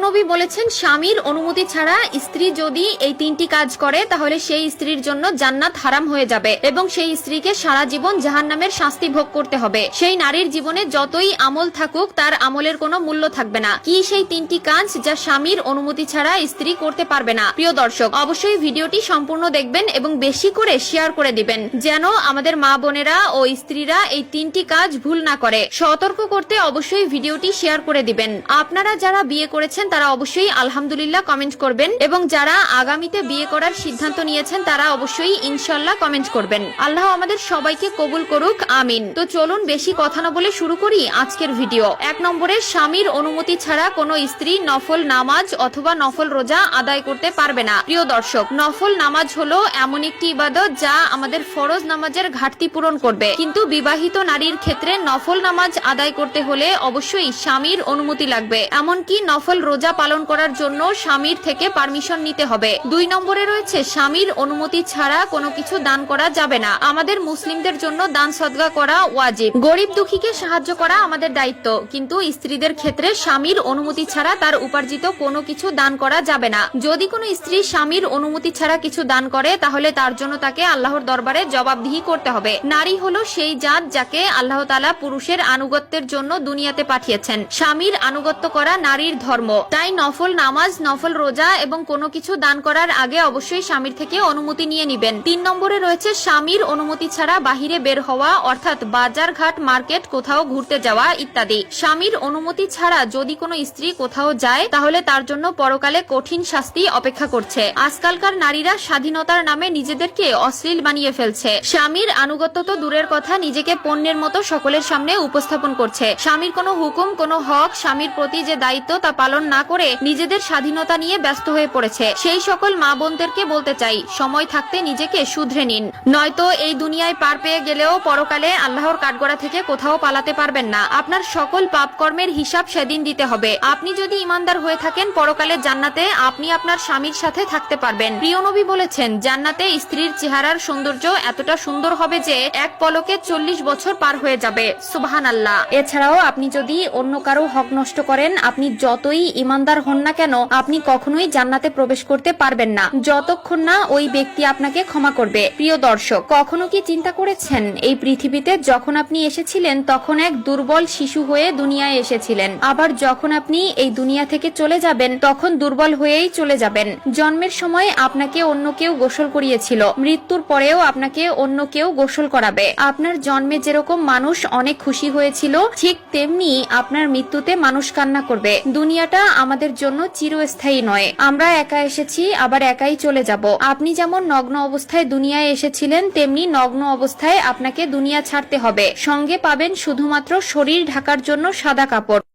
প্রিয়নবী বলেছেন, স্বামীর অনুমতি ছাড়া স্ত্রী যদি এই তিনটি কাজ করে তাহলে সেই স্ত্রীর জন্য জান্নাত হারাম হয়ে যাবে এবং সেই স্ত্রীকে সারা জীবন জাহান্নামের শাস্তি ভোগ করতে হবে। সেই নারীর জীবনে যতই আমল থাকুক তার আমলের কোনো মূল্য থাকবে না। কি সেই তিনটি কাজ যা স্বামীর অনুমতি ছাড়া স্ত্রী করতে পারবে না? প্রিয় দর্শক, অবশ্যই ভিডিওটি সম্পূর্ণ দেখবেন এবং বেশি করে শেয়ার করে দিবেন, যেন আমাদের মা বোনেরা ও স্ত্রীরা এই তিনটি কাজ ভুল না করে। সতর্ক করতে অবশ্যই ভিডিওটি শেয়ার করে দিবেন। আপনারা যারা বিয়ে করেছেন তারা অবশ্যই আলহামদুলিল্লাহ কমেন্ট করবেন এবং যারা আগামীতে বিয়ে করার সিদ্ধান্ত নিয়েছেন তারা অবশ্যই ইনশাআল্লাহ কমেন্ট করবেন। আল্লাহ আমাদের সবাইকে কবুল করুক, আমিন। তো চলুন বেশি কথা না বলে শুরু করি আজকের ভিডিও। 1 নম্বরে, স্বামীর অনুমতি ছাড়া কোনো স্ত্রী নফল নামাজ অথবা নফল রোজা আদায় করতে পারবে না। প্রিয় দর্শক, নফল নামাজ হলো এমন একটি ইবাদত যা আমাদের ফরজ নামাজের ঘাটতি পূরণ করবে, কিন্তু বিবাহিত নারীর ক্ষেত্রে নফল নামাজ আদায় করতে হলে অবশ্যই স্বামীর অনুমতি লাগবে। এমনকি নফল রোজা পালন করার জন্য স্বামীর থেকে পারমিশন নিতে হবে। 2 নম্বরে রয়েছে, স্বামীর অনুমতি ছাড়া কোনো কিছু দান করা যাবে না। আমাদের মুসলিমদের জন্য দান সদকা করা ওয়াজিব। গরিব দুঃখীকে সাহায্য করা আমাদের দায়িত্ব, কিন্তু স্ত্রীদের ক্ষেত্রে স্বামীর অনুমতি ছাড়া তার উপার্জিত কোনো কিছু দান করা যাবে না। যদি কোনো স্ত্রী স্বামীর অনুমতি ছাড়া কিছু দান করে তাহলে তার জন্য তাকে আল্লাহর দরবারে জবাবদিহি করতে হবে। নারী হলো সেই জাত যাকে আল্লাহ তাআলা পুরুষের আনুগত্যের জন্য দুনিয়াতে পাঠিয়েছেন। স্বামীর আনুগত্য করা নারীর ধর্ম। তাই নফল নামাজ, নফল রোজা এবং কোনো কিছু দান করার আগে অবশ্যই স্বামীর থেকে অনুমতি নিয়ে নিবেন। 3 নম্বরে রয়েছে, স্বামীর অনুমতি ছাড়া বাহিরে বের হওয়া, অর্থাৎ বাজার ঘাট, মার্কেট, কোথাও ঘুরতে যাওয়া ইত্যাদি। স্বামীর অনুমতি ছাড়া যদি কোনো স্ত্রী কোথাও যায় তাহলে তার জন্য পরকালে কঠিন শাস্তি অপেক্ষা করছে। আজকালকার নারীরা স্বাধীনতার নামে নিজেদেরকে অশ্লীল বানিয়ে ফেলছে। স্বামীর আনুগত্য তো দূরের কথা, নিজেকে পণ্যের মতো সকলের সামনে উপস্থাপন করছে। স্বামীর কোনো হুকুম, কোনো হক, স্বামীর প্রতি যে দায়িত্ব তা পালন না করে নিজেদের স্বাধীনতা নিয়ে ব্যস্ত হয়ে পড়েছে। সেই সকল মা বোনদেরকে বলতে চাই, সময় থাকতে নিজেকে শুধরে নিন, নয়তো এই দুনিয়ায় পার পেয়ে গেলেও পরকালে আল্লাহর কাঠগড়া থেকে কোথাও পালাতে পারবেন না। আপনার সকল পাপ কর্মের হিসাব সেদিন দিতে হবে। আপনি যদি ইমানদার হয়ে থাকেন, পরকালে জান্নাতে আপনি আপনার স্বামীর সাথে থাকতে পারবেন। প্রিয় নবী বলেছেন, জান্নাতে স্ত্রীর চেহারার সৌন্দর্য এতটা সুন্দর হবে যে এক পলকে 40 বছর পার হয়ে যাবে। সুবহানাল্লাহ। এছাড়াও আপনি যদি অন্য কারো হক নষ্ট করেন, আপনি যতই ইমানদার হন না কেন, আপনি কখনোই জান্নাতে প্রবেশ করতে পারবেন না যতক্ষণ না ওই ব্যক্তি আপনাকে ক্ষমা করবে। প্রিয় দর্শক, কখনো কি চিন্তা করেছেন এই পৃথিবীতে যখন আপনি এসেছিলেন তখন এক দুর্বল শিশু হয়ে দুনিয়ায় এসেছিলেন, আবার যখন আপনি এই দুনিয়া থেকে চলে যাবেন তখন দুর্বল হয়েই চলে যাবেন। জন্মের সময় আপনাকে অন্য কেউ গোসল করিয়েছিল, মৃত্যুর পরেও আপনাকে অন্য কেউ গোসল করাবে। আপনার জন্মে যেরকম মানুষ অনেক খুশি হয়েছিল, ঠিক তেমনি আপনার মৃত্যুতে মানুষ কান্না করবে। দুনিয়াটা আমাদের জন্য চিরস্থায়ী নয়। আমরা একা এসেছি, আবার একাই চলে যাব। আপনি যেমন নগ্ন অবস্থায় দুনিয়ায় এসেছিলেন, তেমনি নগ্ন অবস্থায় আপনাকে দুনিয়া ছাড়তে হবে। সঙ্গে পাবেন শুধুমাত্র শরীর ঢাকার জন্য সাদা কাপড়।